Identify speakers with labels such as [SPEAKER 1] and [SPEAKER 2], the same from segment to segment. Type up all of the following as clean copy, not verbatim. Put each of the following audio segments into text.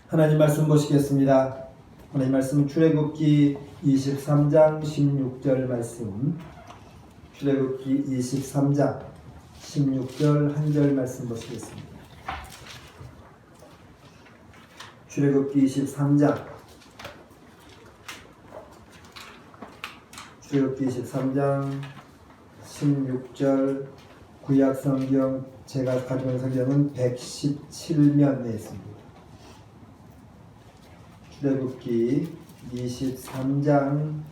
[SPEAKER 1] 하나님 말씀 보시겠습니다. 하나님 말씀은 출애굽기 23장 16절 말씀, 출애굽기 23장 16절 한 절 말씀 보시겠습니다. 출애굽기 23장 16절 구약성경 제가 가져온 성경은 117면에 있습니다. 출애굽기 23장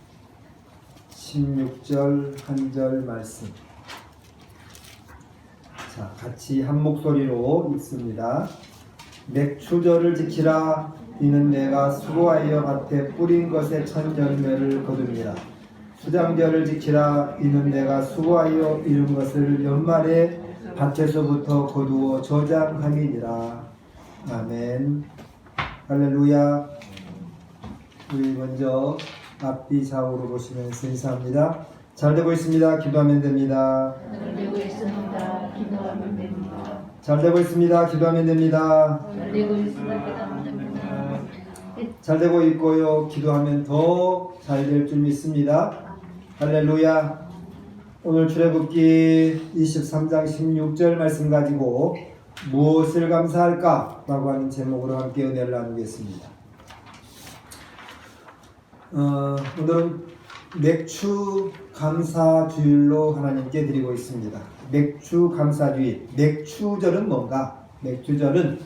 [SPEAKER 1] 16절 한 절 말씀. 자, 같이 한 목소리로 읽습니다. 맥추절을 지키라. 이는 내가 수고하여 밭에 뿌린 것의 첫 열매를 거둡니다. 수장절을 지키라. 이는 내가 수고하여 이룬 것을 연말에 밭에서부터 거두어 저장함이니라. 아멘. 할렐루야. 우리 먼저 앞뒤 좌우로 보시면서 인사합니다. 잘 되고 있습니다. 기도하면 됩니다.
[SPEAKER 2] 잘 되고 있습니다. 기도하면 됩니다.
[SPEAKER 1] 잘 되고 있습니다. 기도하면 됩니다.
[SPEAKER 2] 잘 되고 있습니다. 기도하면 됩니다.
[SPEAKER 1] 잘 되고 있고요. 기도하면 더 잘 될 줄 믿습니다. 할렐루야. 오늘 출애굽기 23장 16절 말씀 가지고 무엇을 감사할까? 라고 하는 제목으로 함께 은혜를 나누겠습니다. 오늘은 맥추 감사주일로 하나님께 드리고 있습니다. 맥추 감사주일. 맥추절은 뭔가? 맥추절은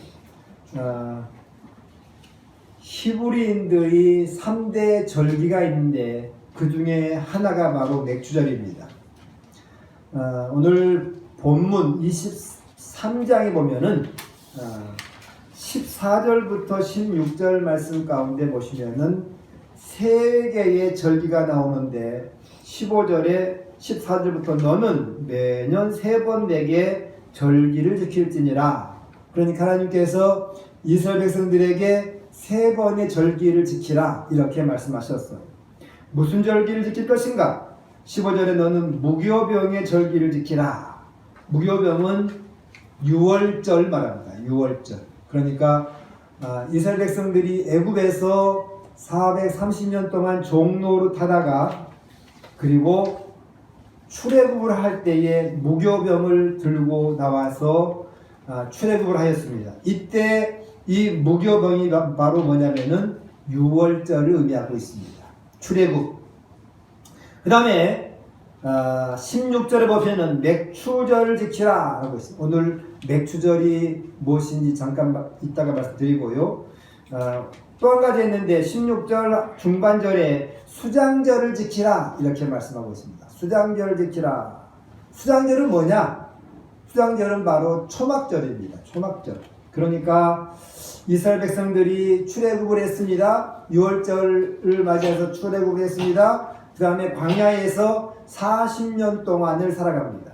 [SPEAKER 1] 히브리인들이 3대 절기가 있는데 그 중에 하나가 바로 맥추절입니다. 오늘 본문 23장에 보면은 14절부터 16절 말씀 가운데 보시면은 세 개의 절기가 나오는데 15절에 14절부터 너는 매년 3번 내게 절기를 지킬지니라. 그러니까 하나님께서 이스라엘 백성들에게 3번의 절기를 지키라 이렇게 말씀하셨어요. 무슨 절기를 지킬 것인가? 15절에 너는 무교병의 절기를 지키라. 무교병은 유월절 말합니다. 유월절. 그러니까 이스라엘 백성들이 애굽에서 430년 동안 종노릇 하다가 그리고 출애굽을 할 때에 무교병을 들고 나와서 출애굽을 하였습니다. 이때 이 무교병이 바로 뭐냐면은 유월절을 의미하고 있습니다. 출애굽. 그 다음에 16절에 보시면 맥추절을 지키라 하고 있습니다. 오늘 맥추절이 무엇인지 잠깐 이따가 말씀드리고요. 또 한 가지 있는데 16절 중반절에 수장절을 지키라 이렇게 말씀하고 있습니다. 수장절을 지키라. 수장절은 뭐냐? 수장절은 바로 초막절입니다. 초막절. 그러니까 이스라엘 백성들이 출애굽을 했습니다. 6월절을 맞이해서 출애굽을 했습니다. 그 다음에 광야에서 40년 동안을 살아갑니다.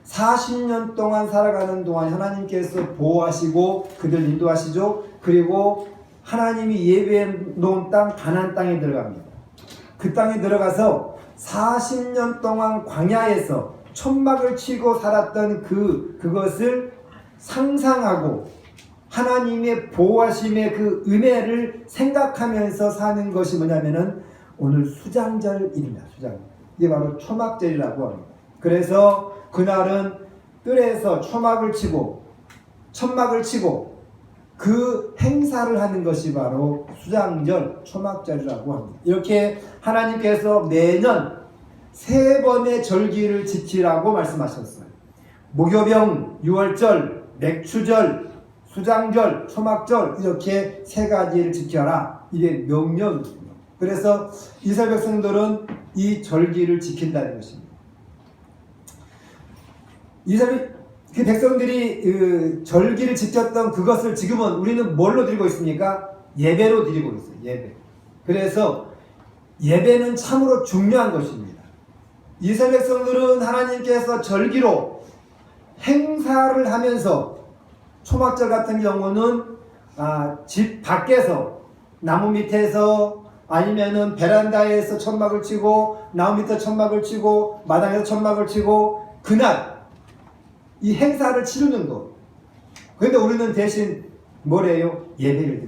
[SPEAKER 1] 40년 동안 살아가는 동안 하나님께서 보호하시고 그들 인도하시죠. 그리고 하나님이 예배해 놓은 땅 가나안 땅에 들어갑니다. 그 땅에 들어가서 40년 동안 광야에서 천막을 치고 살았던 그것을 상상하고 하나님의 보호하심의 그 은혜를 생각하면서 사는 것이 뭐냐면은 오늘 수장절입니다. 수장절. 이게 바로 초막절이라고 합니다. 그래서 그날은 뜰에서 초막을 치고 천막을 치고 그 행사를 하는 것이 바로 수장절, 초막절이라고 합니다. 이렇게 하나님께서 매년 3번의 절기를 지키라고 말씀하셨어요. 무교병, 유월절, 맥추절, 수장절, 초막절 이렇게 3가지를 지켜라. 이게 명령입니다. 그래서 이스라엘 백성들은 이 절기를 지킨다는 것입니다. 이스라엘 그 백성들이 절기를 지켰던 그것을 지금은 우리는 뭘로 드리고 있습니까? 예배로 드리고 있어요. 예배. 그래서 예배는 참으로 중요한 것입니다. 이스라엘 백성들은 하나님께서 절기로 행사를 하면서 초막절 같은 경우는 집 밖에서 나무 밑에서 아니면은 베란다에서 천막을 치고 나무 밑에 천막을 치고 마당에서 천막을 치고 그날 이 행사를 치르는 것. 그런데 우리는 대신 뭐래요? 예배를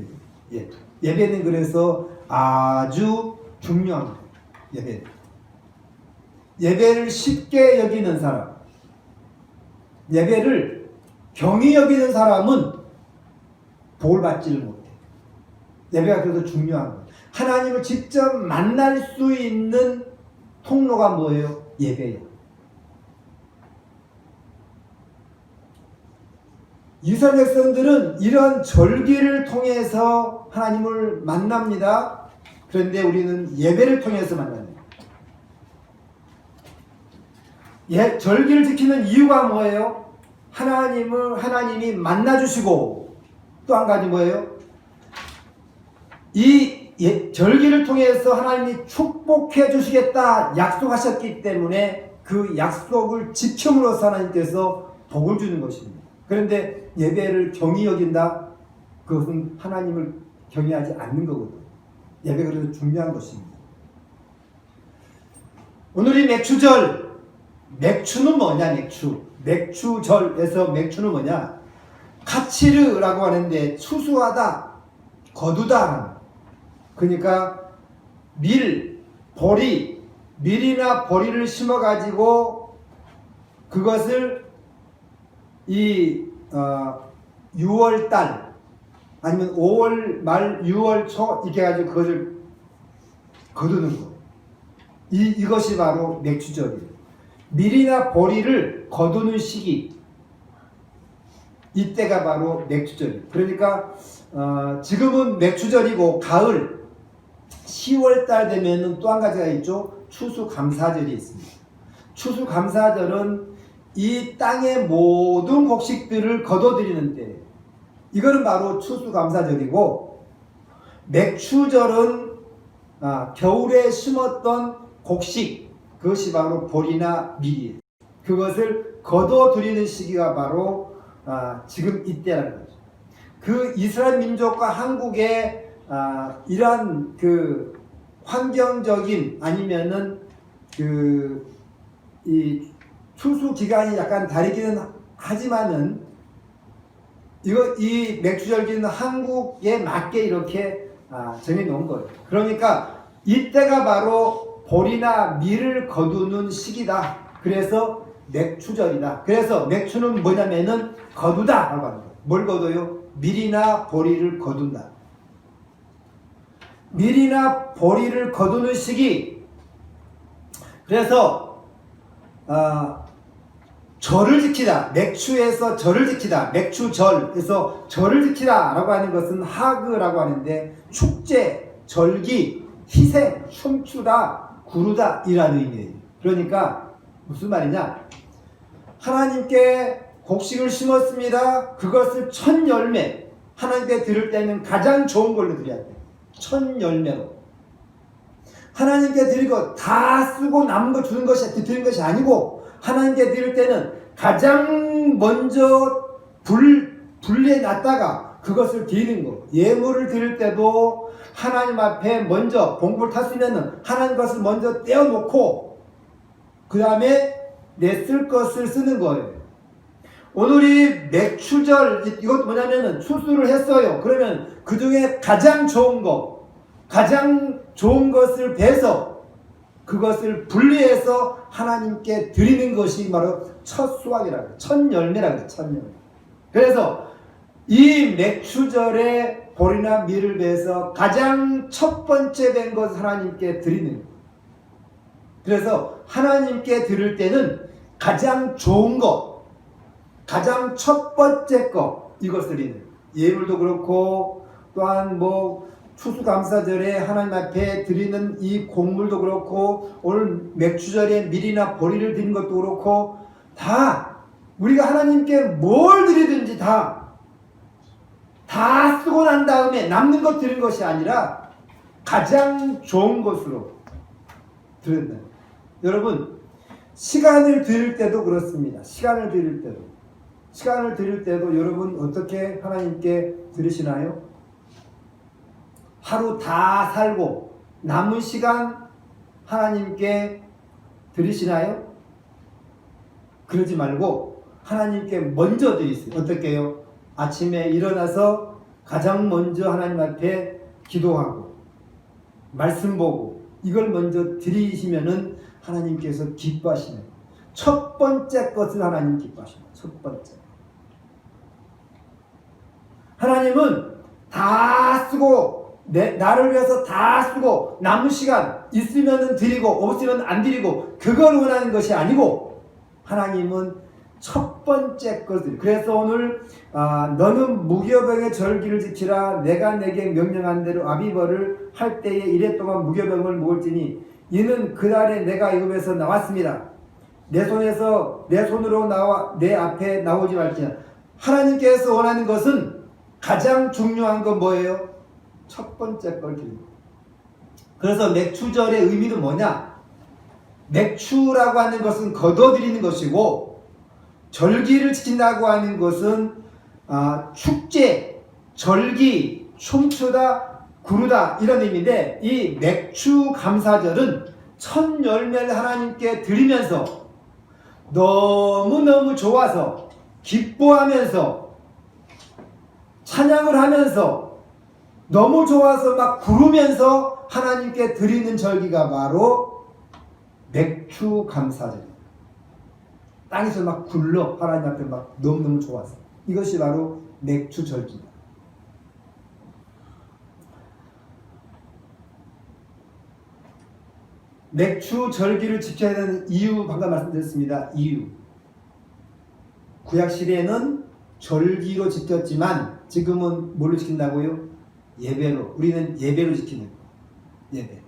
[SPEAKER 1] 드립니다. 예배는 그래서 아주 중요한 거예요. 예배를 쉽게 여기는 사람, 예배를 경히 여기는 사람은 복을 받지를 못해. 예배가 그래서 중요한 거예요. 하나님을 직접 만날 수 있는 통로가 뭐예요? 예배예요. 이스라엘 백성들은 이런 절기를 통해서 하나님을 만납니다. 그런데 우리는 예배를 통해서 만납니다. 절기를 지키는 이유가 뭐예요? 하나님이 만나주시고, 또 한 가지 뭐예요? 이 절기를 통해서 하나님이 축복해 주시겠다 약속하셨기 때문에 그 약속을 지킴으로써 하나님께서 복을 주는 것입니다. 그런데 예배를 경히 여긴다? 그것은 하나님을 경외하지 않는 거거든요. 예배가 그래서 중요한 것입니다. 오늘이 맥추절. 맥추는 뭐냐? 맥추절에서 맥추는 뭐냐? 카치르라고 하는데 추수하다, 거두다. 그러니까 밀이나 보리를 심어가지고 그것을 이 6월달 아니면 5월 말 6월 초 이렇게 해가지고 그것을 거두는 거. 이것이 바로 맥추절이에요. 밀이나 보리를 거두는 시기, 이때가 바로 맥추절이에요. 그러니까 지금은 맥추절이고 가을 10월달 되면은 또 한 가지가 있죠. 추수감사절이 있습니다. 추수감사절은 이 땅의 모든 곡식들을 거둬들이는 때, 이거는 바로 추수감사절이고, 맥추절은 겨울에 심었던 곡식, 그것이 바로 보리나 밀이에요. 그것을 거둬들이는 시기가 바로 지금 이때라는 거죠. 그 이스라엘 민족과 한국의 이러한 그 환경적인 아니면은 이 추수 기간이 약간 다르기는 하지만은 이 맥추절기는 한국에 맞게 이렇게 정해놓은 거예요. 그러니까 이때가 바로 보리나 밀을 거두는 시기다. 그래서 맥추절이다. 그래서 맥추는 뭐냐면은 거두다 라고 하는 거예요. 뭘 거둬요? 밀이나 보리를 거둔다. 밀이나 보리를 거두는 시기. 그래서 절을 지키다. 맥추에서 절을 지키다. 맥추절에서 절을 지키다 라고 하는 것은 하그라고 하는데 축제, 절기, 희생, 춤추다, 구르다 이라는 의미예요. 그러니까 무슨 말이냐? 하나님께 곡식을 심었습니다. 그것을 첫 열매, 하나님께 드릴 때는 가장 좋은 걸로 드려야 돼요. 첫 열매로. 하나님께 드리고 다 쓰고 남은 거 주는 것이 드리는 것이 아니고, 하나님께 드릴 때는 가장 먼저 분리해 놨다가 그것을 드리는 거. 예물을 드릴 때도 하나님 앞에 먼저 봉급을 탈 수 있는 하나님 것을 먼저 떼어놓고 그 다음에 내 쓸 것을 쓰는 거예요. 오늘이 맥추절, 이것도 뭐냐면은 추수를 했어요. 그러면 그 중에 가장 좋은 것을 베서 그것을 분리해서 하나님께 드리는 것이 바로 첫 수확이라고, 첫 열매라고 해요. 첫 열매. 그래서 이 맥추절에 보리나 밀을 베서 가장 첫 번째 된 것을 하나님께 드리는 거예요. 그래서 하나님께 드릴 때는 가장 좋은 것, 가장 첫 번째 것, 이것을 드리는 거예요. 예물도 그렇고 또한 추수감사절에 하나님 앞에 드리는 이 곡물도 그렇고 오늘 맥추절에 밀이나 보리를 드리는 것도 그렇고 다 우리가 하나님께 뭘 드리든지 다 쓰고 난 다음에 남는 것 드리는 것이 아니라 가장 좋은 것으로 드린다. 여러분, 시간을 드릴 때도 그렇습니다. 시간을 드릴 때도 여러분 어떻게 하나님께 드리시나요? 하루 다 살고 남은 시간 하나님께 드리시나요? 그러지 말고 하나님께 먼저 드리세요. 어떻게 해요? 아침에 일어나서 가장 먼저 하나님 앞에 기도하고 말씀 보고 이걸 먼저 드리시면은 하나님께서 기뻐하시는 첫 번째 것은 하나님 기뻐하십니다. 첫 번째. 하나님은 다 쓰고 나를 위해서 다 쓰고 남은 시간 있으면 드리고 없으면 안 드리고 그걸 원하는 것이 아니고 하나님은 첫 번째 것을. 그래서 오늘 너는 무교병의 절기를 지키라. 내가 내게 명령한 대로 아비벌을 할 때에 이래 동안 무교병을 먹을지니 이는 그날에 내가 애굽에서 나왔습니다. 내 손으로 나와 내 앞에 나오지 말지냐. 하나님께서 원하는 것은 가장 중요한 건 뭐예요? 첫 번째 걸 드리는 거예요. 그래서 맥추절의 의미는 뭐냐? 맥추라고 하는 것은 거둬들이는 것이고 절기를 지킨다고 하는 것은 축제, 절기, 춤추다, 구르다 이런 의미인데 이 맥추 감사절은 첫 열매를 하나님께 드리면서 너무너무 좋아서 기뻐하면서 찬양을 하면서 너무 좋아서 막 구르면서 하나님께 드리는 절기가 바로 맥추 감사절입니다. 땅에서 막 굴러 하나님 앞에 막 너무너무 좋아서 이것이 바로 맥추 절기입니다. 맥추 절기를 지켜야 되는 이유 방금 말씀드렸습니다. 이유. 구약 시대에는 절기로 지켰지만 지금은 뭘로 지킨다고요? 예배로. 우리는 예배로 지키는 거예요. 예배.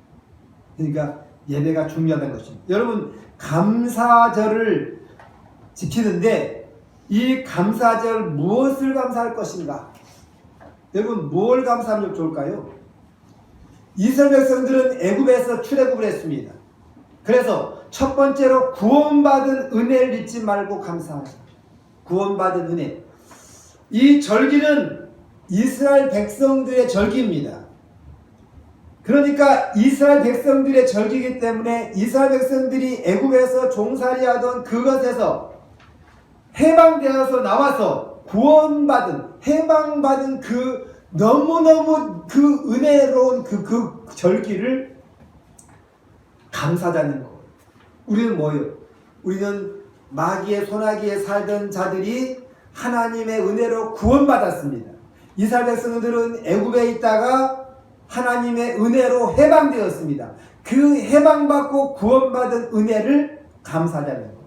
[SPEAKER 1] 그러니까 예배가 중요하다는 것입니다. 여러분 감사절을 지키는데 이 감사절 무엇을 감사할 것인가? 여러분 뭘 감사하면 좋을까요? 이스라엘 백성들은 애굽에서 출애굽을 했습니다. 그래서 첫 번째로 구원받은 은혜를 잊지 말고 감사하자. 구원받은 은혜. 이 절기는 이스라엘 백성들의 절기입니다. 그러니까 이스라엘 백성들의 절기이기 때문에 이스라엘 백성들이 애굽에서 종살이하던 그것에서 해방되어서 나와서 구원받은 해방받은 그 너무너무 그 은혜로운 그 절기를 감사하는 거. 우리는 뭐예요? 우리는 마귀의 소나기에 살던 자들이 하나님의 은혜로 구원받았습니다. 이스라엘 백성들은 애굽에 있다가 하나님의 은혜로 해방되었습니다. 그 해방받고 구원받은 은혜를 감사하는 거.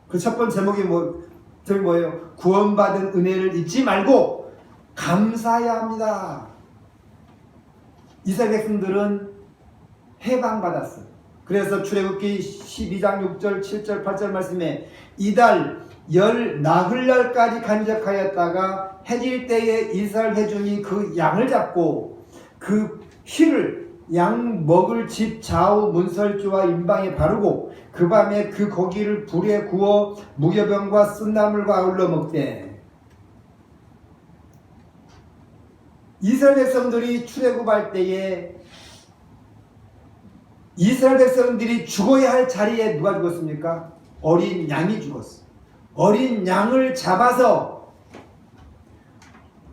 [SPEAKER 1] 그 첫 번째 제목이 뭐예요? 구원받은 은혜를 잊지 말고 감사해야 합니다. 이스라엘 백성들은 해방받았어요. 그래서 출애굽기 12장 6절 7절 8절 말씀에 이달 열 나흘날까지 간직하였다가 해질 때에 이스라엘 회중이 그 양을 잡고 그 피를 양 먹을 집 좌우 문설주와 임방에 바르고 그 밤에 그 고기를 불에 구워 무교병과 쓴나물과 아울러 먹되. 이스라엘 백성들이 출애굽할 때에 이스라엘 백성들이 죽어야 할 자리에 누가 죽었습니까? 어린 양이 죽었어요. 어린 양을 잡아서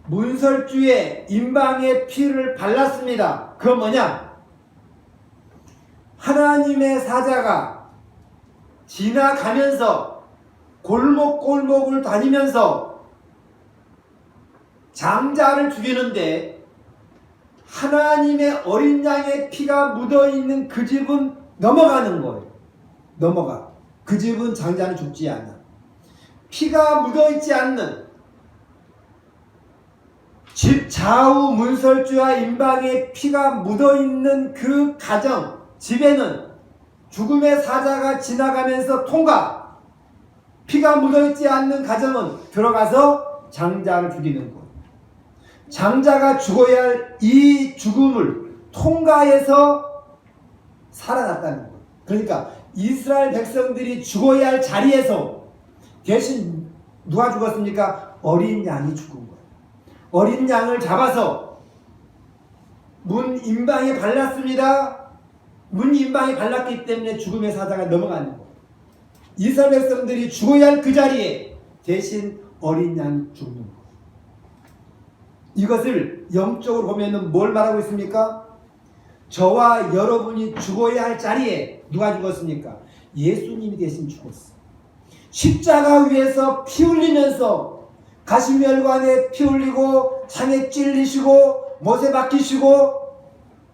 [SPEAKER 1] 문설주에 임방에 피를 발랐습니다. 그건 뭐냐? 하나님의 사자가 지나가면서 골목골목을 다니면서 장자를 죽이는데 하나님의 어린 양의 피가 묻어있는 그 집은 넘어가는 거예요. 넘어가. 그 집은 장자는 죽지 않아. 피가 묻어있지 않는 집 좌우 문설주와 임방에 피가 묻어있는 그 가정, 집에는 죽음의 사자가 지나가면서 통과. 피가 묻어있지 않는 가정은 들어가서 장자를 죽이는 것. 장자가 죽어야 할 이 죽음을 통과해서 살아났다는 것. 그러니까 이스라엘 백성들이 죽어야 할 자리에서 대신 누가 죽었습니까? 어린 양이 죽은 거예요. 어린 양을 잡아서 문 임방에 발랐습니다. 문 임방에 발랐기 때문에 죽음의 사자가 넘어가는 거예요. 이스라엘 백성들이 죽어야 할 그 자리에 대신 어린 양이 죽는 거예요. 이것을 영적으로 보면은 뭘 말하고 있습니까? 저와 여러분이 죽어야 할 자리에 누가 죽었습니까? 예수님이 대신 죽었어. 십자가 위에서 피 흘리면서 가시멸관에 피 흘리고 창에 찔리시고 못에 박히시고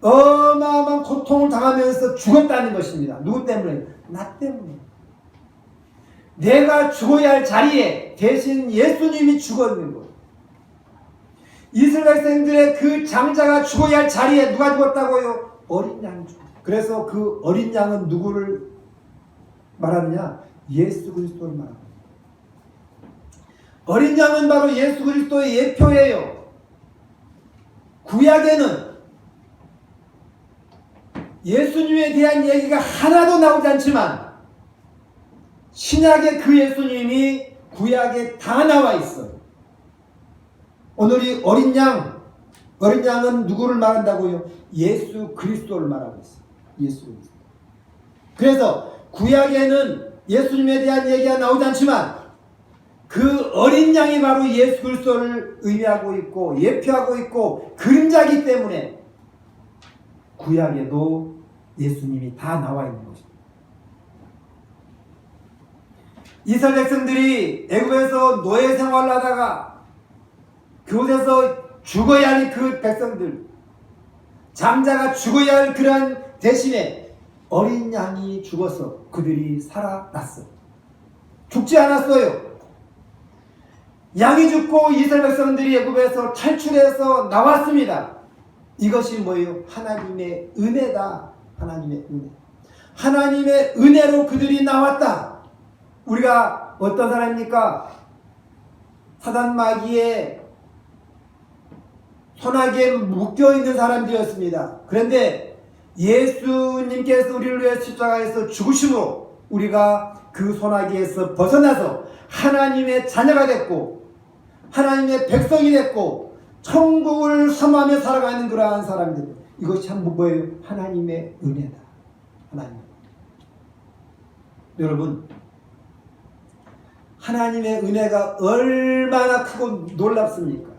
[SPEAKER 1] 어마어마한 고통을 당하면서 죽었다는 것입니다. 누구 때문에? 나 때문에. 내가 죽어야 할 자리에 대신 예수님이 죽었는 거예요. 이스라엘 백성들의 그 장자가 죽어야 할 자리에 누가 죽었다고요? 어린 양이 죽었어요. 그래서 그 어린 양은 누구를 말하느냐? 예수 그리스도를 말합니다. 어린 양은 바로 예수 그리스도의 예표예요. 구약에는 예수님에 대한 얘기가 하나도 나오지 않지만 신약의 그 예수님이 구약에 다 나와 있어요. 오늘 이 어린 양은 누구를 말한다고요? 예수 그리스도를 말하고 있어요. 예수 그리스도. 그래서 구약에는 예수님에 대한 얘기가 나오지 않지만 그 어린 양이 바로 예수 그리스도를 의미하고 있고 예표하고 있고 그림자이기 때문에 구약에도 예수님이 다 나와 있는 것입니다. 이스라엘 백성들이 애굽에서 노예 생활을 하다가 그곳에서 죽어야 할 그 백성들, 장자가 죽어야 할 그런 대신에 어린 양이 죽어서 그들이 살아났어요. 죽지 않았어요. 양이 죽고 이스라엘 백성들이 애굽에서 탈출해서 나왔습니다. 이것이 뭐예요? 하나님의 은혜다. 하나님의 은혜. 하나님의 은혜로 그들이 나왔다. 우리가 어떤 사람입니까? 사단 마귀의 손아귀에 묶여있는 사람들이었습니다. 그런데 예수님께서 우리를 위해 십자가에서 죽으심으로 우리가 그 손아귀에서 벗어나서 하나님의 자녀가 됐고 하나님의 백성이 됐고 천국을 사모하며 살아가는 그러한 사람들. 이것이 참 뭐예요? 하나님의 은혜다. 하나님. 여러분, 하나님의 은혜가 얼마나 크고 놀랍습니까?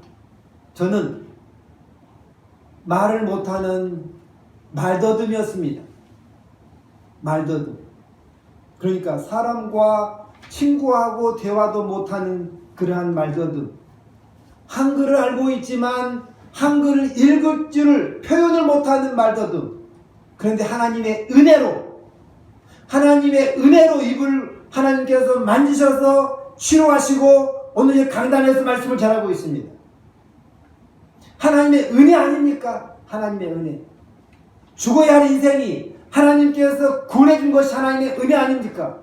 [SPEAKER 1] 저는 말을 못하는 말더듬이었습니다. 말더듬. 그러니까 사람과 친구하고 대화도 못하는 그러한 말더듬. 한글을 알고 있지만 한글을 읽을 줄을 표현을 못하는 말더듬. 그런데 하나님의 은혜로 입을 하나님께서 만지셔서 치료하시고 오늘 이 강단에서 말씀을 전하고 있습니다. 하나님의 은혜 아닙니까? 하나님의 은혜. 죽어야 할 인생이 하나님께서 구원해 준 것이 하나님의 은혜 아닙니까?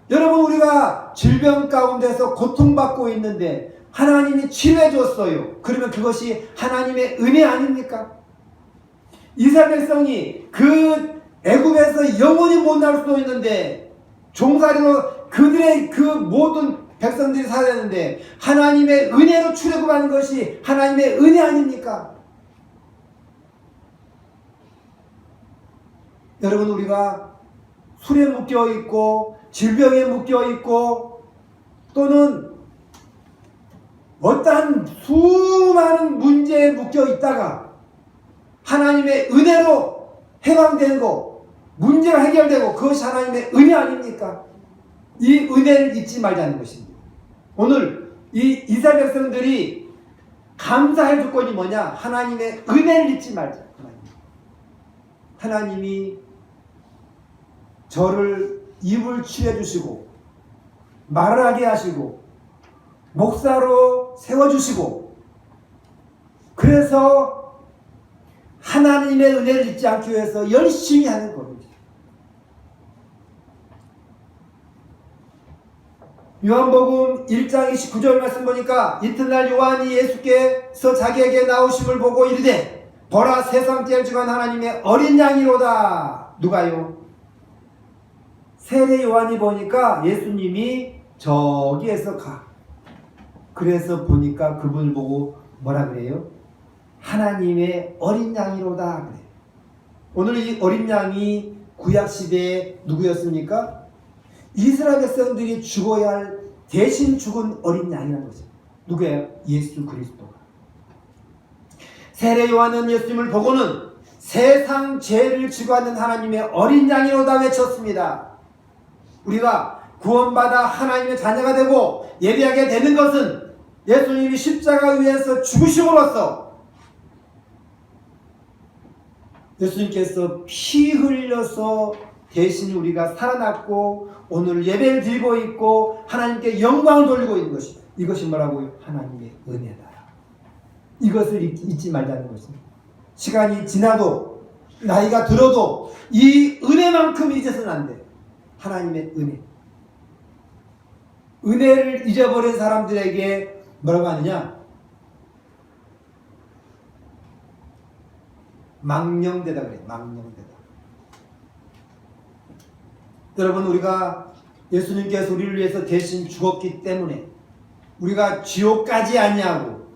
[SPEAKER 1] 여러분, 우리가 질병 가운데서 고통받고 있는데 하나님이 치료해 줬어요. 그러면 그것이 하나님의 은혜 아닙니까? 이스라엘 백성이 그 애굽에서 영원히 못 나올 수도 있는데 종살이로 그들의 그 모든 백성들이 살아야 되는데 하나님의 은혜로 출애굽하는 것이 하나님의 은혜 아닙니까? 여러분, 우리가 술에 묶여 있고 질병에 묶여 있고 또는 어떠한 수많은 문제에 묶여 있다가 하나님의 은혜로 해방되고 문제가 해결되고 그것이 하나님의 은혜 아닙니까? 이 은혜를 잊지 말자는 것입니다. 오늘 이 이스라엘 백성들이 감사할 조건이 뭐냐? 하나님의 은혜를 잊지 말자. 하나님이 저를 입을 치유해 주시고 말을 하게 하시고 목사로 세워주시고 그래서 하나님의 은혜를 잊지 않기 위해서 열심히 하는 겁니다. 요한복음 1장 29절 말씀 보니까 이튿날 요한이 예수께서 자기에게 나오심을 보고 이르되 보라, 세상 제일 중한 하나님의 어린 양이로다. 누가요? 세례 요한이 보니까 예수님이 저기에서 가. 그래서 보니까 그분을 보고 뭐라 그래요? 하나님의 어린 양이로다 그래. 오늘 이 어린 양이 구약시대에 누구였습니까? 이스라엘 백성들이 죽어야 할 대신 죽은 어린 양이라는 거죠. 누구예요? 예수 그리스도가. 세례 요한은 예수님을 보고는 세상 죄를 지고 하는 하나님의 어린 양이로다 외쳤습니다. 우리가 구원받아 하나님의 자녀가 되고 예배하게 되는 것은 예수님이 십자가 위에서 죽으심으로써 예수님께서 피 흘려서 대신 우리가 살아났고 오늘 예배를 드리고 있고 하나님께 영광을 돌리고 있는 것입니다. 이것이 뭐라고요? 하나님의 은혜다. 이것을 잊지 말자는 것입니다. 시간이 지나도 나이가 들어도 이 은혜만큼 잊어서는 안 돼. 하나님의 은혜. 은혜를 잊어버린 사람들에게 뭐라고 하느냐? 망령되다 그래. 망령되다. 여러분, 우리가 예수님께서 우리를 위해서 대신 죽었기 때문에 우리가 지옥 가지 아니하고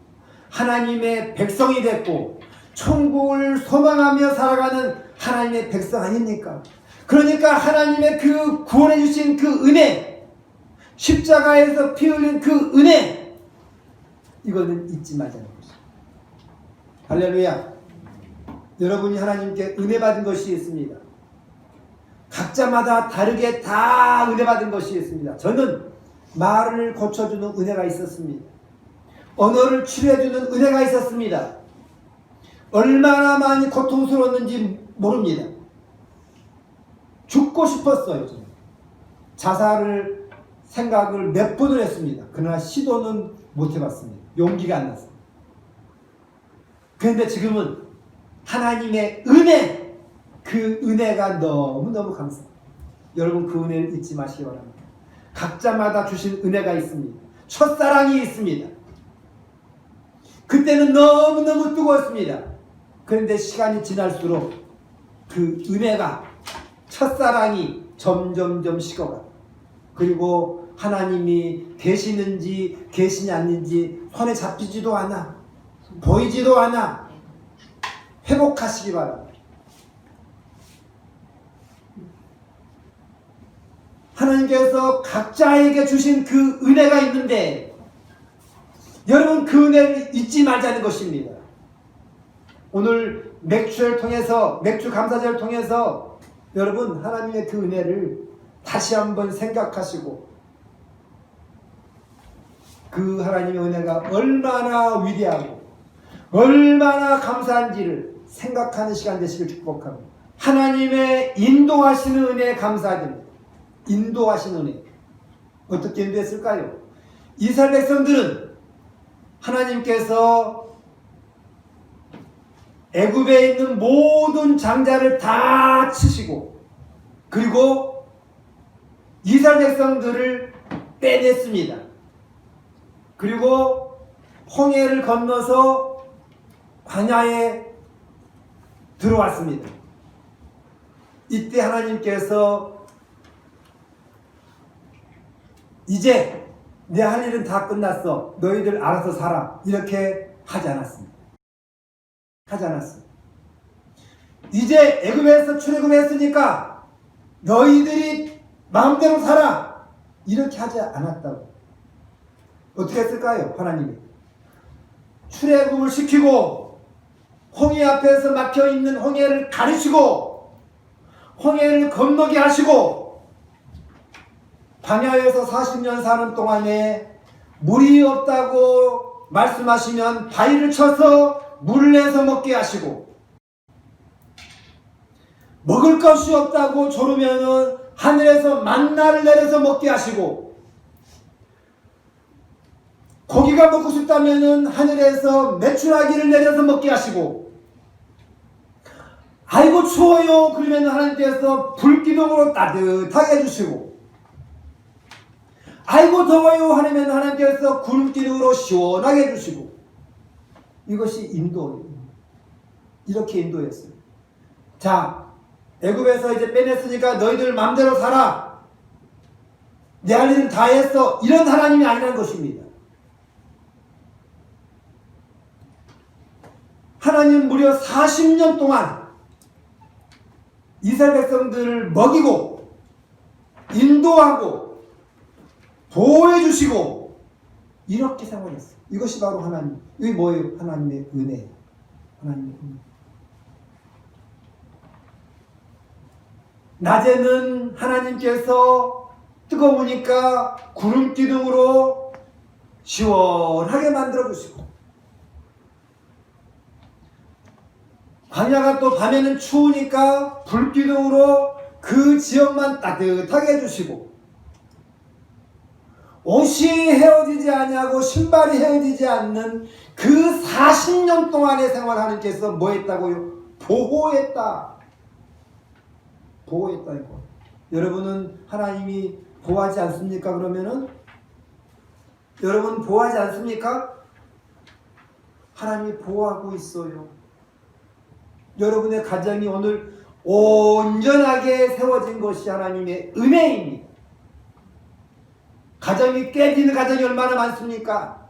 [SPEAKER 1] 하나님의 백성이 됐고 천국을 소망하며 살아가는 하나님의 백성 아닙니까? 그러니까 하나님의 그 구원해 주신 그 은혜, 십자가에서 피 흘린 그 은혜, 이거는 잊지 말자는 것입니다. 할렐루야. 여러분이 하나님께 은혜 받은 것이 있습니다. 각자마다 다르게 다 은혜 받은 것이 있습니다. 저는 말을 고쳐주는 은혜가 있었습니다. 언어를 치료해주는 은혜가 있었습니다. 얼마나 많이 고통스러웠는지 모릅니다. 죽고 싶었어요. 저는. 자살을 생각을 몇 번을 했습니다. 그러나 시도는 못 해봤습니다. 용기가 안 났습니다. 그런데 지금은 하나님의 은혜, 그 은혜가 너무너무 감사합니다. 여러분, 그 은혜를 잊지 마시기 바랍니다. 각자마다 주신 은혜가 있습니다. 첫사랑이 있습니다. 그때는 너무너무 뜨거웠습니다. 그런데 시간이 지날수록 그 은혜가, 첫사랑이 점점점 식어가. 그리고 하나님이 계시는지 계시지 않는지 손에 잡히지도 않아. 보이지도 않아. 회복하시기 바랍니다. 하나님께서 각자에게 주신 그 은혜가 있는데 여러분, 그 은혜를 잊지 말자는 것입니다. 오늘 맥주를 통해서, 맥주 감사절을 통해서 여러분, 하나님의 그 은혜를 다시 한번 생각하시고 그 하나님의 은혜가 얼마나 위대하고 얼마나 감사한지를 생각하는 시간 되시길 축복합니다. 하나님의 인도하시는 은혜에 감사드립니다. 인도하시는 은혜. 어떻게 인도했을까요? 이스라엘 백성들은 하나님께서 애굽에 있는 모든 장자를 다 치시고 그리고 이스라엘 백성들을 빼냈습니다. 그리고 홍해를 건너서 광야에 들어왔습니다. 이때 하나님께서 이제 내 할 일은 다 끝났어. 너희들 알아서 살아. 이렇게 하지 않았습니다. 하지 않았습니다. 이제 애굽에서 출애굽했으니까 너희들이 마음대로 살아. 이렇게 하지 않았다고. 어떻게 했을까요? 하나님이 출애굽을 시키고 홍해 앞에서 막혀있는 홍해를 가르치고 홍해를 건너게 하시고 광야에서 40년 사는 동안에 물이 없다고 말씀하시면 바위를 쳐서 물을 내서 먹게 하시고 먹을 것이 없다고 조르면은 하늘에서 만나를 내려서 먹게 하시고 고기가 먹고 싶다면은 하늘에서 메추라기를 내려서 먹게 하시고 아이고 추워요 그러면 하나님께서 불기둥으로 따뜻하게 해주시고 아이고 더워요 하면 하나님께서 구름기둥으로 시원하게 해주시고 이것이 인도예요. 이렇게 인도했어요. 자, 애굽에서 이제 빼냈으니까 너희들 마음대로 살아. 내 할 일은 다 했어. 이런 하나님이 아니라는 것입니다. 하나님은 무려 40년 동안 이스라엘 백성들을 먹이고 인도하고 보호해 주시고 이렇게 생활했어요. 이것이 바로 하나님. 이게 뭐예요? 하나님의 은혜예요. 하나님의 은혜. 낮에는 하나님께서 뜨거우니까 구름 기둥으로 시원하게 만들어 주시고, 광야가 또 밤에는 추우니까 불 기둥으로 그 지역만 따뜻하게 해주시고, 옷이 헤어지지 아니하고 신발이 헤어지지 않는 그 40년 동안의 생활 하나님께서 뭐 했다고요? 보호했다. 보호했다 이거. 여러분은 하나님이 보호하지 않습니까? 그러면은 여러분 보호하지 않습니까? 하나님이 보호하고 있어요. 여러분의 가정이 오늘 온전하게 세워진 것이 하나님의 은혜입니다. 가정이 깨지는 가정이 얼마나 많습니까?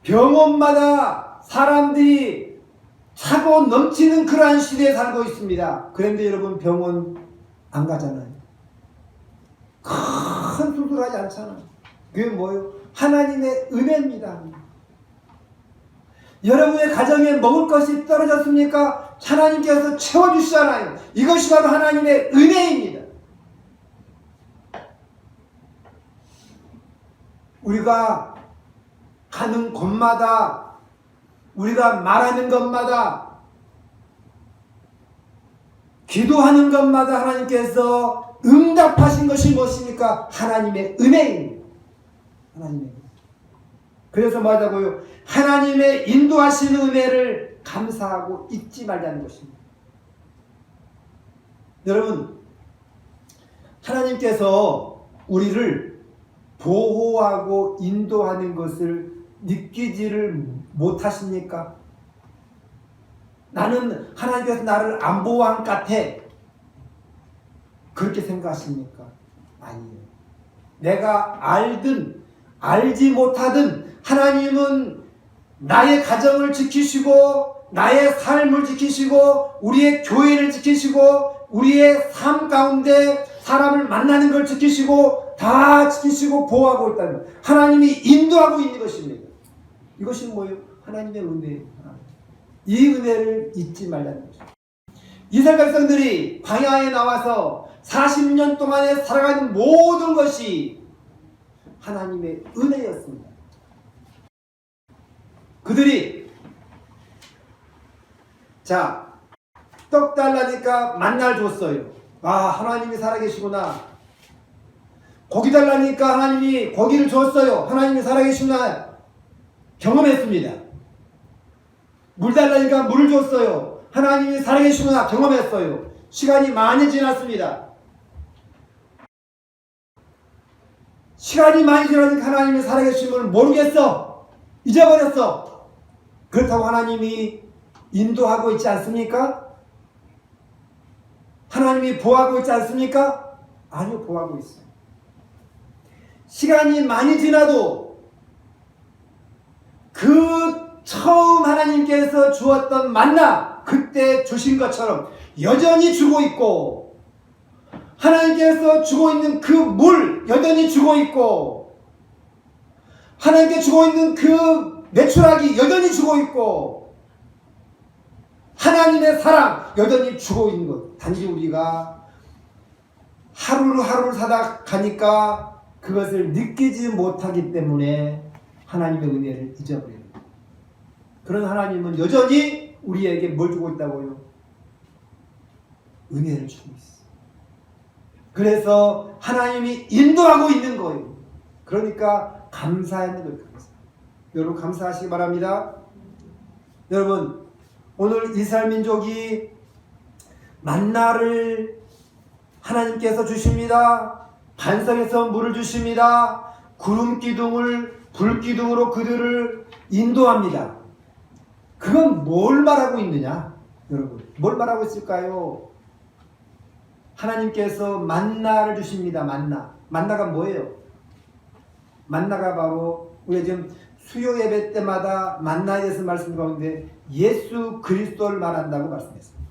[SPEAKER 1] 병원마다 사람들이 차고 넘치는 그러한 시대에 살고 있습니다. 그런데 여러분 병원 안 가잖아요. 큰 수술하지 않잖아요. 그게 뭐예요? 하나님의 은혜입니다. 여러분의 가정에 먹을 것이 떨어졌습니까? 하나님께서 채워주시잖아요. 이것이 바로 하나님의 은혜입니다. 우리가 가는 곳마다, 우리가 말하는 것마다, 기도하는 것마다 하나님께서 응답하신 것이 무엇입니까? 하나님의 은혜입니다. 하나님의 은혜. 그래서 뭐하자고요? 하나님의 인도하시는 은혜를 감사하고 잊지 말자는 것입니다. 여러분, 하나님께서 우리를 보호하고 인도하는 것을 느끼지를 못하십니까? 나는 하나님께서 나를 안 보호한 것 같아. 그렇게 생각하십니까? 아니에요. 내가 알든 알지 못하든 하나님은 나의 가정을 지키시고 나의 삶을 지키시고 우리의 교회를 지키시고 우리의 삶 가운데 사람을 만나는 걸 지키시고 다 지키시고 보호하고 있다는 것. 하나님이 인도하고 있는 것입니다. 이것이 뭐예요? 하나님의 은혜예요. 이 은혜를 잊지 말라는 것입니다. 이스라엘 백성들이 광야에 나와서 40년 동안에 살아가는 모든 것이 하나님의 은혜였습니다. 그들이 떡 달라니까 만나를 줬어요. 아, 하나님이 살아계시구나. 고기 달라니까 하나님이 고기를 줬어요. 하나님이 살아계시구나. 경험했습니다. 물 달라니까 물을 줬어요. 하나님이 살아계시구나. 경험했어요. 시간이 많이 지났습니다. 시간이 많이 지나니까 하나님이 살아계심을 모르겠어. 잊어버렸어. 그렇다고 하나님이 인도하고 있지 않습니까? 하나님이 보호하고 있지 않습니까? 아니요, 보호하고 있어요. 시간이 많이 지나도 그 처음 하나님께서 주었던 만나, 그때 주신 것처럼 여전히 주고 있고, 하나님께서 주고 있는 그 물 여전히 주고 있고, 하나님께 주고 있는 그 매출하기 여전히 주고 있고, 하나님의 사랑 여전히 주고 있는 것. 단지 우리가 하루를 사다 가니까 그것을 느끼지 못하기 때문에 하나님의 은혜를 잊어버려요. 그런 하나님은 여전히 우리에게 뭘 주고 있다고요? 은혜를 주고 있어요. 그래서 하나님이 인도하고 있는 거예요. 그러니까 감사하는 거예요. 여러분 감사하시기 바랍니다. 여러분 오늘 이스라엘 민족이 만나를 하나님께서 주십니다. 반석에서 물을 주십니다. 구름 기둥을 불 기둥으로 그들을 인도합니다. 그건 뭘 말하고 있느냐? 여러분 뭘 말하고 있을까요? 하나님께서 만나를 주십니다. 만나가 뭐예요? 만나가 바로 우리가 지금 수요 예배 때마다 만나에 대해서 말씀 가운데 예수 그리스도를 말한다고 말씀했습니다.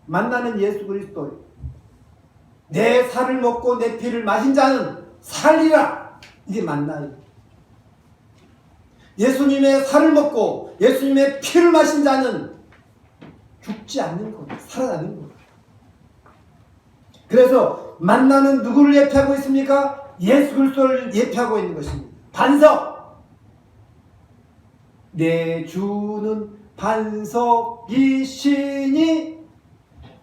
[SPEAKER 1] 만나는 예수 그리스도예요. 내 살을 먹고 내 피를 마신 자는 살리라. 이게 맞나요? 예수님의 살을 먹고 예수님의 피를 마신 자는 죽지 않는 거예요. 살아나는 거예요. 그래서 만나는 누구를 예표하고 있습니까? 예수 그리스도를 예표하고 있는 것입니다. 반석. 내 주는 반석이시니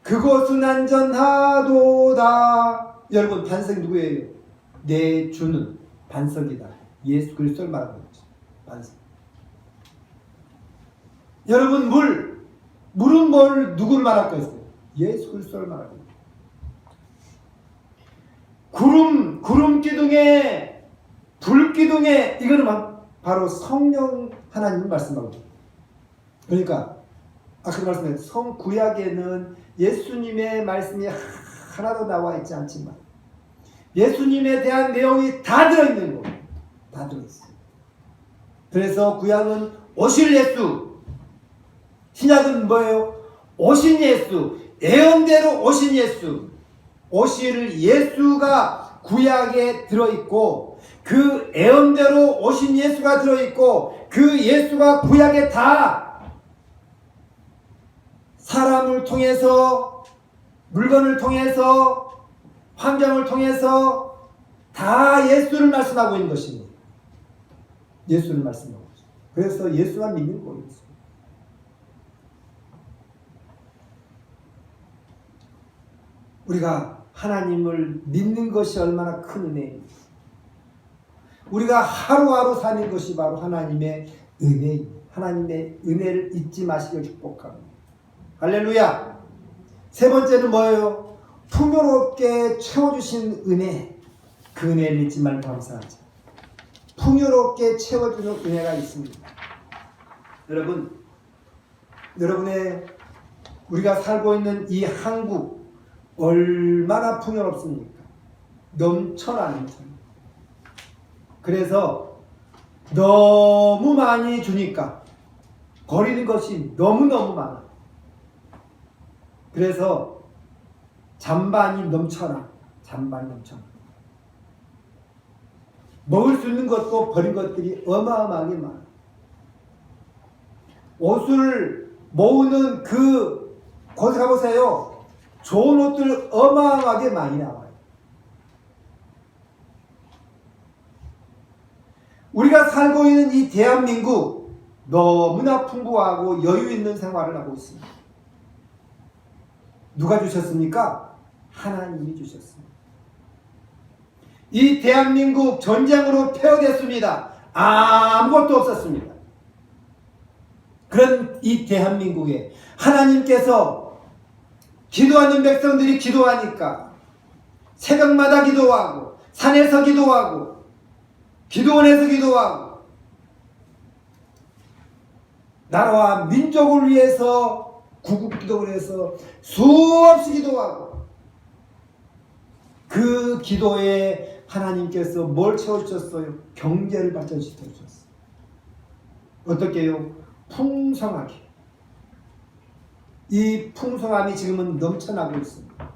[SPEAKER 1] 그곳은 안전하도다. 여러분, 반석이 누구예요? 내 주는 반석이다. 예수 그리스도를 말하는 거죠. 반석. 여러분, 물은 뭘 누구를 말할 거였어요? 예수 그리스도를 말하는 거예요. 구름 기둥에 불 기둥에 이거는 바로 성령 하나님을 말씀하고 있어요. 그러니까 아까 말씀드린 구약에는 예수님의 말씀이 하나도 나와 있지 않지만 예수님에 대한 내용이 다 들어있는 거예요. 다 들어있어요. 그래서 구약은 오실 예수, 신약은 뭐예요? 오신 예수, 예언대로 오신 예수. 오실 예수가 구약에 들어있고 그 예언대로 오신 예수가 들어있고 그 예수가 구약에 다 사람을 통해서 물건을 통해서 환경을 통해서 다 예수를 말씀하고 있는 것입니다. 예수를 말씀하고 있습니다. 그래서 예수만 믿는 거예요. 우리가 하나님을 믿는 것이 얼마나 큰 은혜입니다. 우리가 하루하루 사는 것이 바로 하나님의 은혜입니다. 하나님의 은혜를 잊지 마시길 축복합니다. 할렐루야. 세 번째는 뭐예요? 풍요롭게 채워주신 은혜. 그 은혜를 잊지 말고 감사하자. 풍요롭게 채워주는 은혜가 있습니다. 여러분의 우리가 살고 있는 이 한국 얼마나 풍요롭습니까? 넘쳐나는 것입니다. 그래서 너무 많이 주니까 버리는 것이 너무너무 많아. 그래서 잔반이 넘쳐나. 먹을 수 있는 것도 버린 것들이 어마어마하게 많아. 옷을 모으는 곳에 가보세요. 좋은 옷들 어마어마하게 많이 나와요. 우리가 살고 있는 이 대한민국 너무나 풍부하고 여유 있는 생활을 하고 있습니다. 누가 주셨습니까? 하나님이 주셨습니다. 이 대한민국 전쟁으로 폐허됐습니다. 아무것도 없었습니다. 그런 이 대한민국에 하나님께서 기도하는 백성들이 기도하니까 새벽마다 기도하고 산에서 기도하고 기도원에서 기도하고 나라와 민족을 위해서 구국기도를 해서 수없이 기도하고 그 기도에 하나님께서 뭘 채워주셨어요? 경제를 받쳐주셨어요. 어떻게 해요? 풍성하게. 이 풍성함이 지금은 넘쳐나고 있습니다.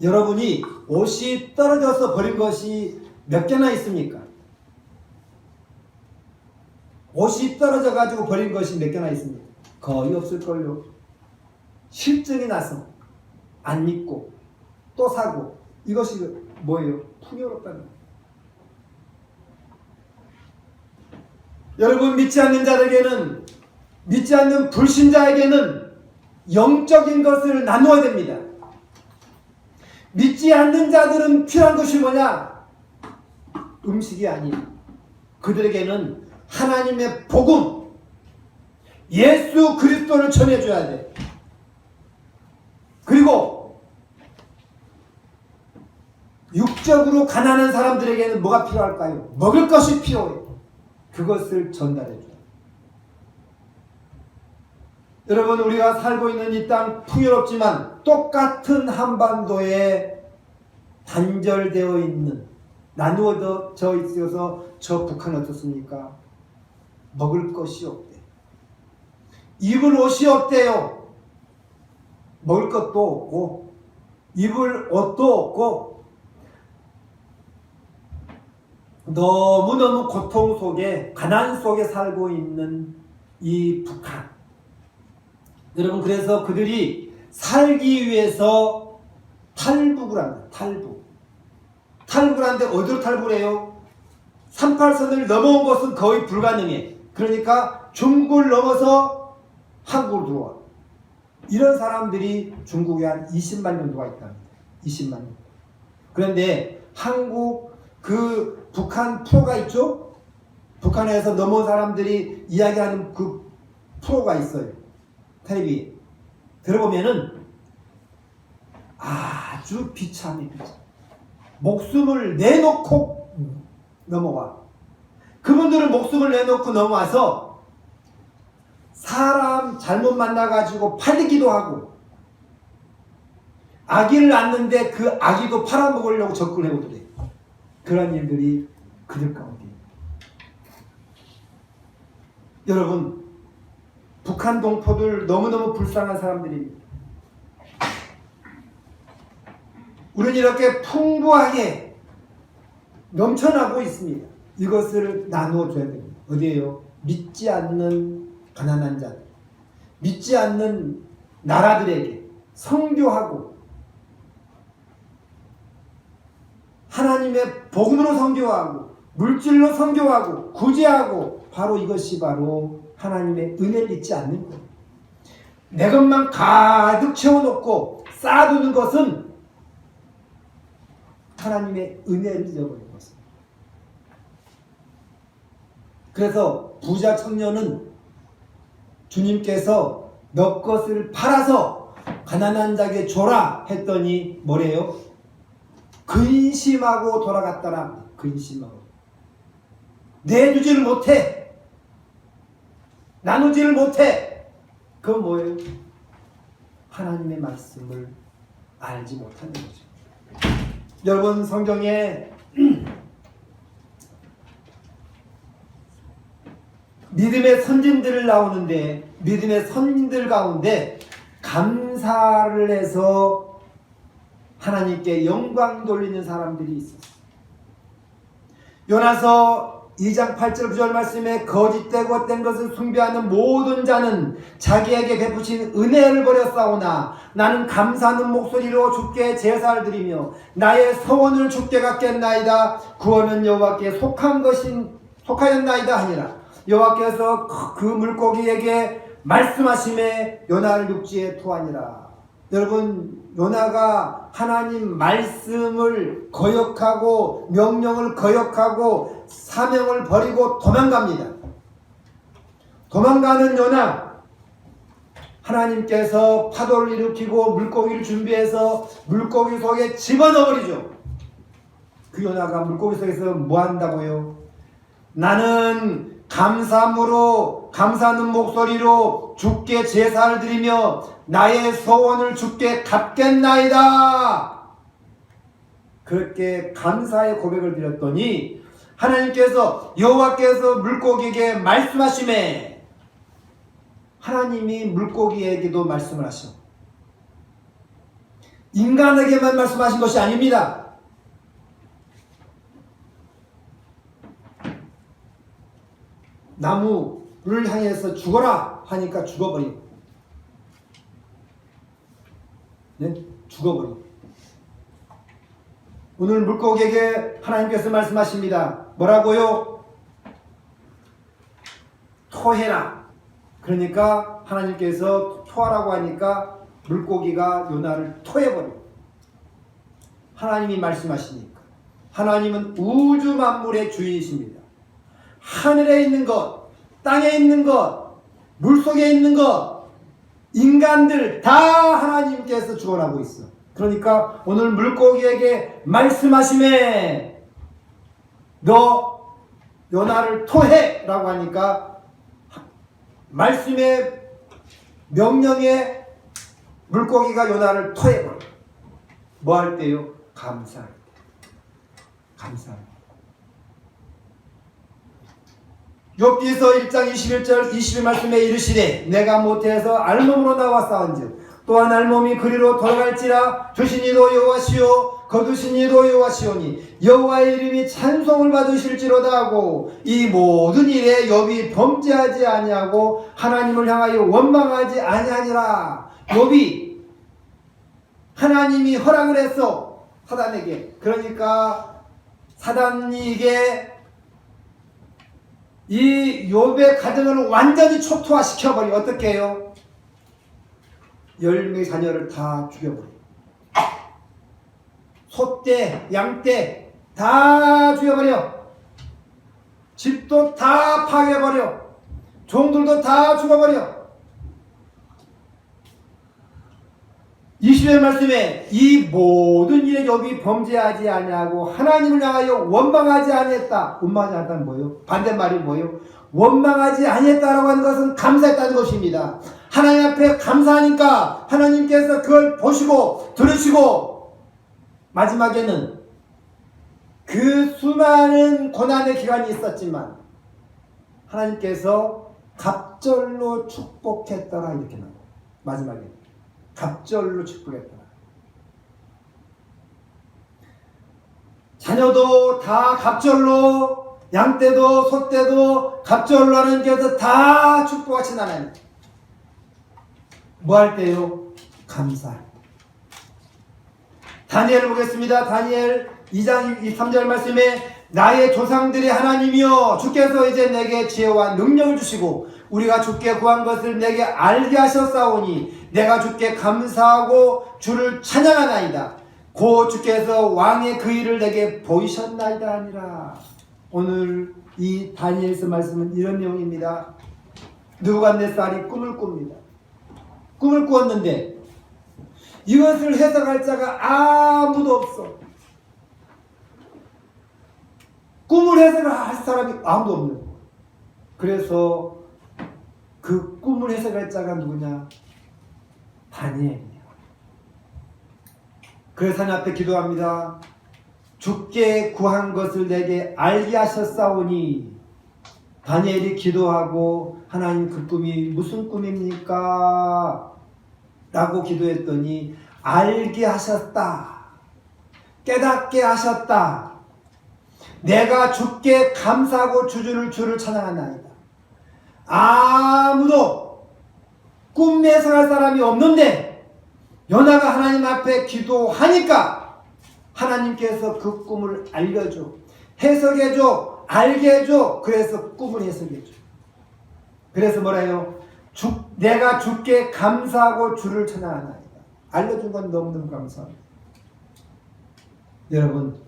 [SPEAKER 1] 여러분이 옷이 떨어져서 버린 것이 몇 개나 있습니까? 옷이 떨어져 가지고 버린 것이 몇 개나 있습니까? 거의 없을걸요. 실증이 나서 안 입고 또 사고. 이것이 뭐예요? 풍요롭다는 거예요. 여러분, 믿지 않는 자들에게는, 믿지 않는 불신자에게는 영적인 것을 나누어야 됩니다. 믿지 않는 자들은 필요한 것이 뭐냐? 음식이 아니에요. 그들에게는 하나님의 복음, 예수 그리스도를 전해줘야 돼. 그리고 육적으로 가난한 사람들에게는 뭐가 필요할까요? 먹을 것이 필요해요. 그것을 전달해줘요. 여러분, 우리가 살고 있는 이 땅 풍요롭지만 똑같은 한반도에 단절되어 있는, 나누어져 있어서 저 북한 어떻습니까? 먹을 것이 없대. 입을 옷이 없대요. 먹을 것도 없고 입을 옷도 없고 너무너무 고통 속에 가난 속에 살고 있는 이 북한. 여러분, 그래서 그들이 살기 위해서 탈북을 합니다. 탈북을 하는데 어디로 탈북을 해요? 38선을 넘어온 것은 거의 불가능해. 그러니까 중국을 넘어서 한국으로 들어와. 이런 사람들이 중국에 한 20만 정도가 있답니다. 20만 명. 그런데 한국 그 북한 프로가 있죠? 북한에서 넘어온 사람들이 이야기하는 그 프로가 있어요. 텔레비에 들어보면은 아주 비참해. 목숨을 내놓고 넘어와. 그분들은 목숨을 내놓고 넘어와서 사람 잘못 만나가지고 팔리기도 하고, 아기를 낳는데 그 아기도 팔아먹으려고 접근해오더래. 그런 일들이 그들 가운데. 여러분, 북한 동포들 너무너무 불쌍한 사람들입니다. 우리는 이렇게 풍부하게 넘쳐나고 있습니다. 이것을 나누어줘야 됩니다. 어디에요? 믿지 않는 가난한 자들, 믿지 않는 나라들에게 선교하고, 하나님의 복음으로 선교하고, 물질로 선교하고, 구제하고, 바로 이것이 바로 하나님의 은혜를 잊지 않는 거예요. 내 것만 가득 채워놓고 쌓아두는 것은 하나님의 은혜를 잊어버리는 것입니다. 그래서 부자 청년은 주님께서 너 것을 팔아서 가난한 자에게 줘라 했더니 뭐래요? 근심하고 돌아갔더라. 근심하고. 내주지를 못해. 나누지를 못해. 그건 뭐예요? 하나님의 말씀을 알지 못하는 거죠. 여러분, 성경에 믿음의 선진들을 나오는데, 믿음의 선진들 가운데 감사를 해서 하나님께 영광 돌리는 사람들이 있었어요. 요나서 2장 8절 9절 말씀에 거짓되고 헛된 것을 숭배하는 모든 자는 자기에게 베푸신 은혜를 버렸사오나 나는 감사하는 목소리로 주께 제사를 드리며 나의 서원을 주께 갖겠나이다. 구원은 여호와께 속하였나이다 하니라. 여호와께서 그 물고기에게 말씀하심에 요나를 육지에 토하니라. 여러분, 요나가 하나님 말씀을 거역하고 명령을 거역하고 사명을 버리고 도망갑니다. 도망가는 요나, 하나님께서 파도를 일으키고 물고기를 준비해서 물고기 속에 집어넣어버리죠. 그 요나가 물고기 속에서 뭐 한다고요? 나는 감사함으로, 감사하는 목소리로 주께 제사를 드리며 나의 소원을 주께 갚겠나이다. 그렇게 감사의 고백을 드렸더니 하나님께서, 여호와께서 물고기에게 말씀하시매, 하나님이 물고기에게도 말씀을 하셔. 인간에게만 말씀하신 것이 아닙니다. 나무를 향해서 죽어라 하니까 죽어버리고, 네? 죽어버리고. 오늘 물고기에게 하나님께서 말씀하십니다. 뭐라고요? 토해라. 그러니까 하나님께서 토하라고 하니까 물고기가 요나를 토해버리고. 하나님이 말씀하시니까. 하나님은 우주 만물의 주인이십니다. 하늘에 있는 것, 땅에 있는 것, 물속에 있는 것, 인간들 다 하나님께서 주관하고 있어. 그러니까 오늘 물고기에게 말씀하시매 너 요나를 토해 라고 하니까 말씀의 명령에 물고기가 요나를 토해버려. 뭐 할 때요? 감사할 때. 감사할 때. 욥기서 1장 21절 22말씀에 이르시되 내가 모태에서 알몸으로 나와 싸운즉 또한 알몸이 그리로 돌아갈지라 주신 이도 여호와시요 거두신 이도 여호와시오니 여호와의 이름이 찬송을 받으실지로다 하고 이 모든 일에 욥이 범죄하지 아니하고 하나님을 향하여 원망하지 아니하니라. 욥이 하나님이 허락을 했어, 사단에게. 그러니까 사단이 이게 이 욥의 가정을 완전히 초토화시켜버려. 어떻게 해요? 10명의 자녀를 다 죽여버려. 소떼, 양떼 다 죽여버려. 집도 다 파괴해버려. 종들도 다 죽어버려. 20절 말씀에 이 모든 일에 욥이 범죄하지 아니하고 하나님을 향하여 원망하지 아니했다. 원망하지 않았다는 뭐예요? 반대말이 뭐예요? 원망하지 아니했다라고 하는 것은 감사했다는 것입니다. 하나님 앞에 감사하니까 하나님께서 그걸 보시고 들으시고 마지막에는 그 수많은 고난의 기간이 있었지만 하나님께서 갑절로 축복했더라 이렇게 나와요. 마지막에 갑절로 축복했더라. 자녀도 다 갑절로, 양떼도 소떼도 갑절로 하나님께서 다 축복하신 하나님. 뭐 할 때요? 감사할 때. 다니엘을 보겠습니다. 다니엘 2장 3절 말씀에 나의 조상들의 하나님이여 주께서 이제 내게 지혜와 능력을 주시고 우리가 주께 구한 것을 내게 알게 하셨사오니 내가 주께 감사하고 주를 찬양하나이다. 고 주께서 왕의 그 일을 내게 보이셨나이다 하니라. 오늘 이 다니엘서 말씀은 이런 내용입니다. 느부갓네살이 꿈을 꿉니다. 꿈을 꾸었는데 이것을 해석할 자가 아무도 없어. 꿈을 해석할 사람이 아무도 없는 거야. 그래서 그 꿈을 해석할 자가 누구냐? 다니엘이야. 그래서 하나님 앞에 기도합니다. 주께 구한 것을 내게 알게 하셨사오니. 다니엘이 기도하고 하나님 그 꿈이 무슨 꿈입니까? 라고 기도했더니 알게 하셨다. 깨닫게 하셨다. 내가 주께 감사하고 주를 찬양하나이다. 아무도 꿈 해석할 사람이 없는데 요나가 하나님 앞에 기도하니까 하나님께서 그 꿈을 알려줘, 해석해줘, 알게 해줘. 그래서 꿈을 해석해줘. 그래서 뭐래요? 내가 주께 감사하고 주를 찬양하나이다. 알려준 건 너무너무 감사합니다. 여러분,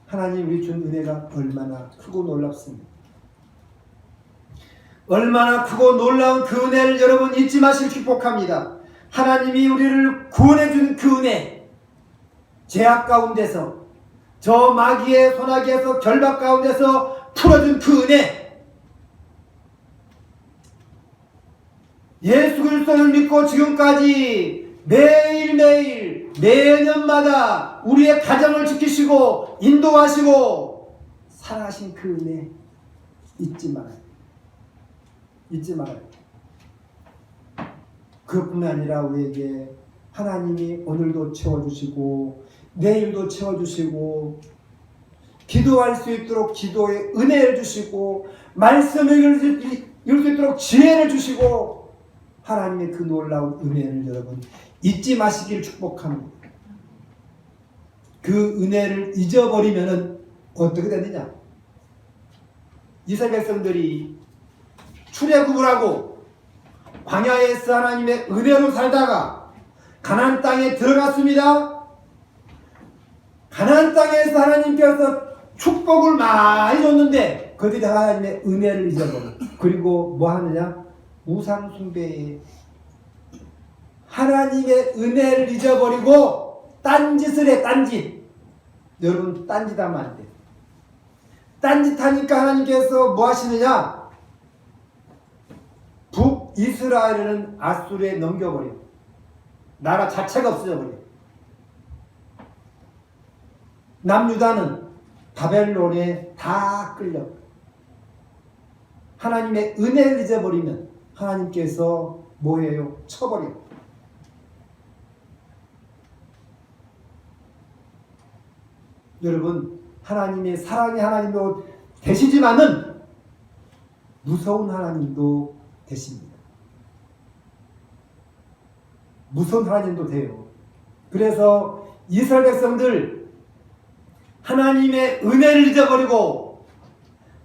[SPEAKER 1] 하나님 우리 준 은혜가 얼마나 크고 놀랍습니다. 얼마나 크고 놀라운 그 은혜를 여러분 잊지 마시길 축복합니다. 하나님이 우리를 구원해 준 그 은혜, 죄악 가운데서, 저 마귀의 소나기에서 결박 가운데서 풀어준 그 은혜, 예수 그리스도를 믿고 지금까지 매일매일 매년마다 우리의 가정을 지키시고 인도하시고 살아가신 그 은혜 잊지 말아요. 잊지 말아요. 그뿐만 아니라 우리에게 하나님이 오늘도 채워주시고 내일도 채워주시고 기도할 수 있도록 기도의 은혜를 주시고 말씀을 읽을 수 있도록 지혜를 주시고 하나님의 그 놀라운 은혜를 여러분 잊지 마시길 축복합니다. 그 은혜를 잊어버리면 어떻게 되느냐? 이스라엘 백성들이 출애굽을 하고 광야에서 하나님의 은혜로 살다가 가나안 땅에 들어갔습니다. 가나안 땅에서 하나님께서 축복을 많이 줬는데 그들이 하나님의 은혜를 잊어버려. 그리고 뭐 하느냐? 우상 숭배에 하나님의 은혜를 잊어버리고 딴짓을 해. 딴짓. 여러분 딴짓하면 안 돼. 딴짓하니까 하나님께서 뭐 하시느냐? 북이스라엘은 아수르에 넘겨버려. 나라 자체가 없어져버려. 남유다는 바벨론에 다 끌려. 하나님의 은혜를 잊어버리면 하나님께서 뭐예요? 쳐버려. 여러분, 하나님의 사랑의 하나님도 되시지만은 무서운 하나님도 되십니다. 무서운 하나님도 돼요. 그래서 이스라엘 백성들 하나님의 은혜를 잊어버리고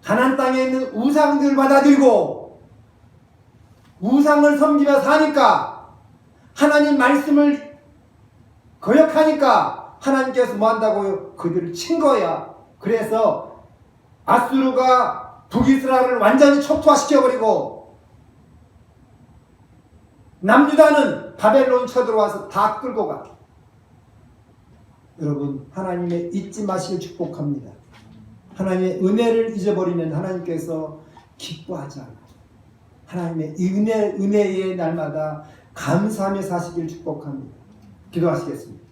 [SPEAKER 1] 가나안 땅에 있는 우상들을 받아들이고 우상을 섬기며 사니까 하나님 말씀을 거역하니까 하나님께서 뭐 한다고요? 그들을 친 거야. 그래서 아수르가 북이스라엘을 완전히 촉토화시켜버리고 남유다는 바벨론 쳐들어와서 다 끌고 가. 여러분, 하나님의 잊지 마시길 축복합니다. 하나님의 은혜를 잊어버리면 하나님께서 기뻐하지 않아요. 하나님의 은혜의 날마다 감사하며 사시길 축복합니다. 기도하시겠습니다.